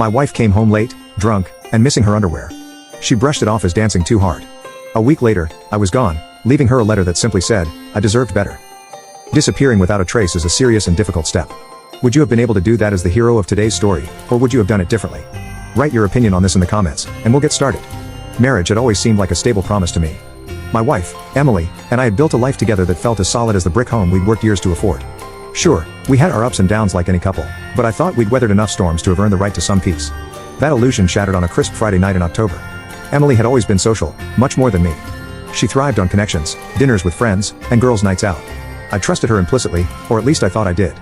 My wife came home late, drunk, and missing her underwear. She brushed it off as dancing too hard. A week later, I was gone, leaving her a letter that simply said, "I deserved better." Disappearing without a trace is a serious and difficult step. Would you have been able to do that as the hero of today's story, or would you have done it differently? Write your opinion on this in the comments, and we'll get started. Marriage had always seemed like a stable promise to me. My wife, Emily, and I had built a life together that felt as solid as the brick home we'd worked years to afford. Sure, we had our ups and downs like any couple, but I thought we'd weathered enough storms to have earned the right to some peace. That illusion shattered on a crisp Friday night in October. Emily had always been social, much more than me. She thrived on connections, dinners with friends, and girls' nights out. I trusted her implicitly, or at least I thought I did.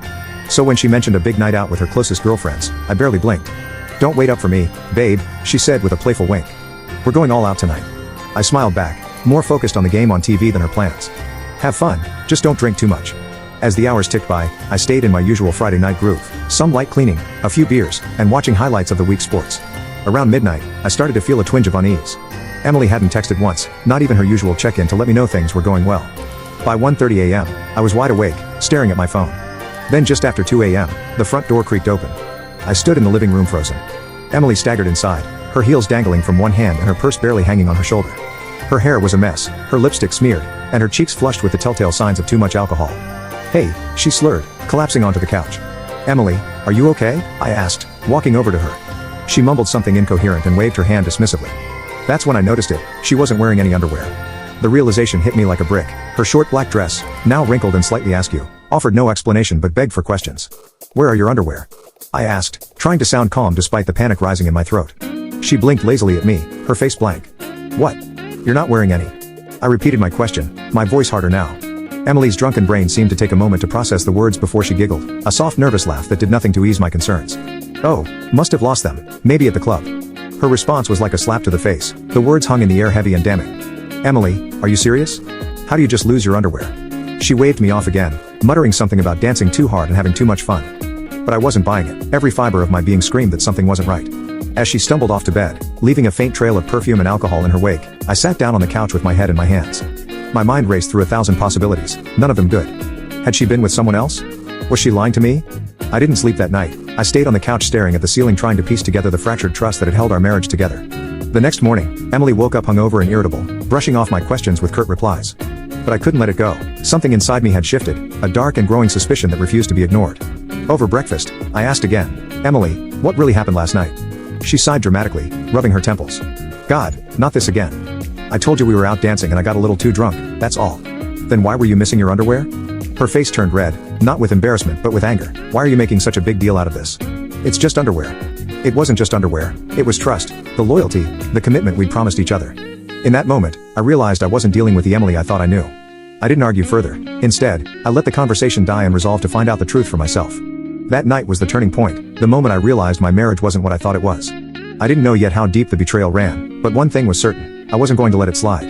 So when she mentioned a big night out with her closest girlfriends, I barely blinked. "Don't wait up for me, babe," she said with a playful wink. "We're going all out tonight." I smiled back, more focused on the game on TV than her plans. "Have fun, just don't drink too much." As the hours ticked by, I stayed in my usual Friday night groove, some light cleaning, a few beers, and watching highlights of the week's sports. Around midnight, I started to feel a twinge of unease. Emily hadn't texted once, not even her usual check-in to let me know things were going well. By 1:30 a.m., I was wide awake, staring at my phone. Then just after 2 a.m., the front door creaked open. I stood in the living room frozen. Emily staggered inside, her heels dangling from one hand and her purse barely hanging on her shoulder. Her hair was a mess, her lipstick smeared, and her cheeks flushed with the telltale signs of too much alcohol. "Hey," she slurred, collapsing onto the couch. "Emily, are you okay?" I asked, walking over to her. She mumbled something incoherent and waved her hand dismissively. That's when I noticed it, she wasn't wearing any underwear. The realization hit me like a brick. Her short black dress, now wrinkled and slightly askew, offered no explanation but begged for questions. "Where are your underwear?" I asked, trying to sound calm despite the panic rising in my throat. She blinked lazily at me, her face blank. "What? You're not wearing any?" I repeated my question, my voice harder now. Emily's drunken brain seemed to take a moment to process the words before she giggled, a soft nervous laugh that did nothing to ease my concerns. "Oh, must have lost them, maybe at the club." Her response was like a slap to the face, the words hung in the air heavy and damning. "Emily, are you serious? How do you just lose your underwear?" She waved me off again, muttering something about dancing too hard and having too much fun. But I wasn't buying it, every fiber of my being screamed that something wasn't right. As she stumbled off to bed, leaving a faint trail of perfume and alcohol in her wake, I sat down on the couch with my head in my hands. My mind raced through 1,000 possibilities, none of them good. Had she been with someone else? Was she lying to me? I didn't sleep that night. I stayed on the couch staring at the ceiling trying to piece together the fractured trust that had held our marriage together. The next morning, Emily woke up hungover and irritable, brushing off my questions with curt replies. But I couldn't let it go. Something inside me had shifted, a dark and growing suspicion that refused to be ignored. Over breakfast, I asked again, "Emily, what really happened last night?" She sighed dramatically, rubbing her temples. "God, not this again. I told you we were out dancing and I got a little too drunk, that's all." "Then why were you missing your underwear?" Her face turned red, not with embarrassment but with anger. "Why are you making such a big deal out of this? It's just underwear." It wasn't just underwear, it was trust, the loyalty, the commitment we'd promised each other. In that moment, I realized I wasn't dealing with the Emily I thought I knew. I didn't argue further. Instead, I let the conversation die and resolved to find out the truth for myself. That night was the turning point, the moment I realized my marriage wasn't what I thought it was. I didn't know yet how deep the betrayal ran, but one thing was certain, I wasn't going to let it slide.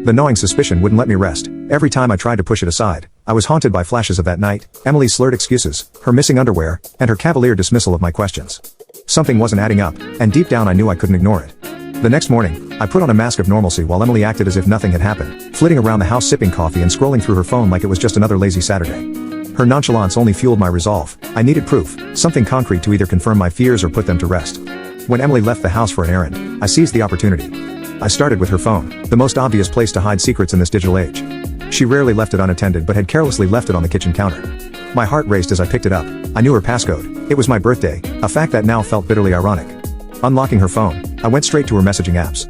The gnawing suspicion wouldn't let me rest. Every time I tried to push it aside, I was haunted by flashes of that night, Emily's slurred excuses, her missing underwear, and her cavalier dismissal of my questions. Something wasn't adding up, and deep down I knew I couldn't ignore it. The next morning, I put on a mask of normalcy while Emily acted as if nothing had happened, flitting around the house sipping coffee and scrolling through her phone like it was just another lazy Saturday. Her nonchalance only fueled my resolve. I needed proof, something concrete to either confirm my fears or put them to rest. When Emily left the house for an errand, I seized the opportunity. I started with her phone, the most obvious place to hide secrets in this digital age. She rarely left it unattended but had carelessly left it on the kitchen counter. My heart raced as I picked it up. I knew her passcode. It was my birthday, a fact that now felt bitterly ironic. Unlocking her phone, I went straight to her messaging apps.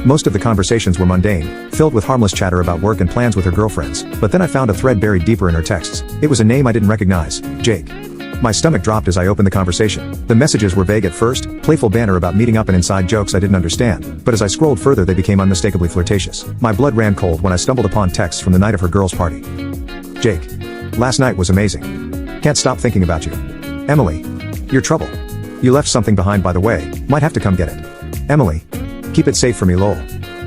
Most of the conversations were mundane, filled with harmless chatter about work and plans with her girlfriends, but then I found a thread buried deeper in her texts. It was a name I didn't recognize, Jake. My stomach dropped as I opened the conversation. The messages were vague at first, playful banter about meeting up and inside jokes I didn't understand, but as I scrolled further they became unmistakably flirtatious. My blood ran cold when I stumbled upon texts from the night of her girls' party. "Jake. Last night was amazing. Can't stop thinking about you. Emily. You're trouble. You left something behind by the way, might have to come get it. Emily. Keep it safe for me lol."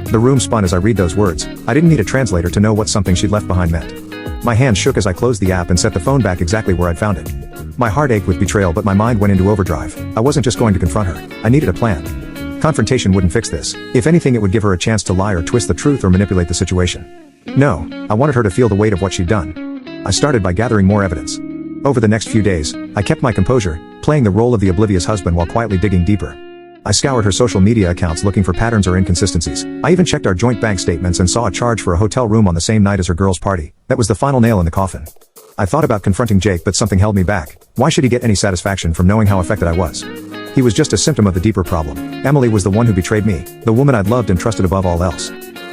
The room spun as I read those words. I didn't need a translator to know what something she'd left behind meant. My hand shook as I closed the app and set the phone back exactly where I'd found it. My heart ached with betrayal but my mind went into overdrive. I wasn't just going to confront her. I needed a plan. Confrontation wouldn't fix this. If anything it would give her a chance to lie or twist the truth or manipulate the situation. No, I wanted her to feel the weight of what she'd done. I started by gathering more evidence. Over the next few days, I kept my composure, playing the role of the oblivious husband while quietly digging deeper. I scoured her social media accounts looking for patterns or inconsistencies. I even checked our joint bank statements and saw a charge for a hotel room on the same night as her girl's party. That was the final nail in the coffin. I thought about confronting Jake, but something held me back. Why should he get any satisfaction from knowing how affected I was? He was just a symptom of the deeper problem. Emily was the one who betrayed me, the woman I'd loved and trusted above all else.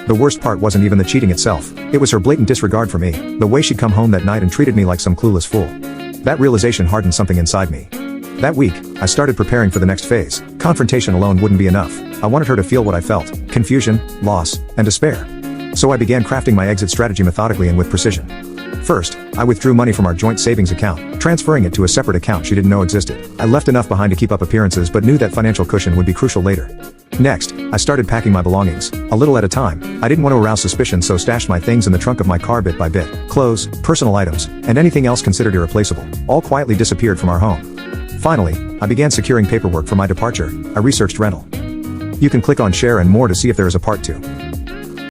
The worst part wasn't even the cheating itself. It was her blatant disregard for me, the way she'd come home that night and treated me like some clueless fool. That realization hardened something inside me. That week, I started preparing for the next phase. Confrontation alone wouldn't be enough. I wanted her to feel what I felt: confusion, loss, and despair. So I began crafting my exit strategy methodically and with precision. First, I withdrew money from our joint savings account, transferring it to a separate account she didn't know existed. I left enough behind to keep up appearances but knew that financial cushion would be crucial later. Next, I started packing my belongings, a little at a time. I didn't want to arouse suspicion, so stashed my things in the trunk of my car bit by bit. Clothes, personal items, and anything else considered irreplaceable, all quietly disappeared from our home. Finally, I began securing paperwork for my departure. I researched rental. You can click on share and more to see if there is a part 2.